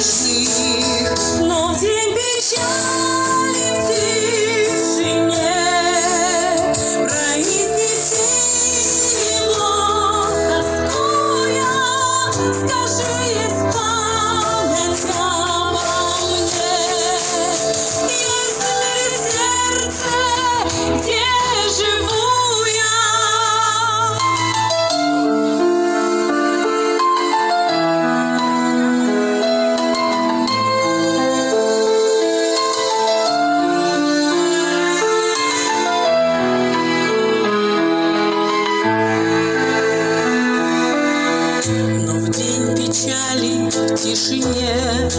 нежных, но в день печали в тишине произнеси его, тоскуя, скажи, есть память обо мне, есть ли сердце, где живу я. Но в день печали в тишине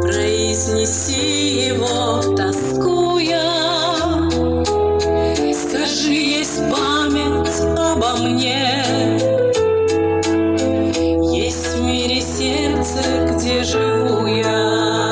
произнеси его, тоскуя, скажи, есть память обо мне, есть в мире сердце, где живу я.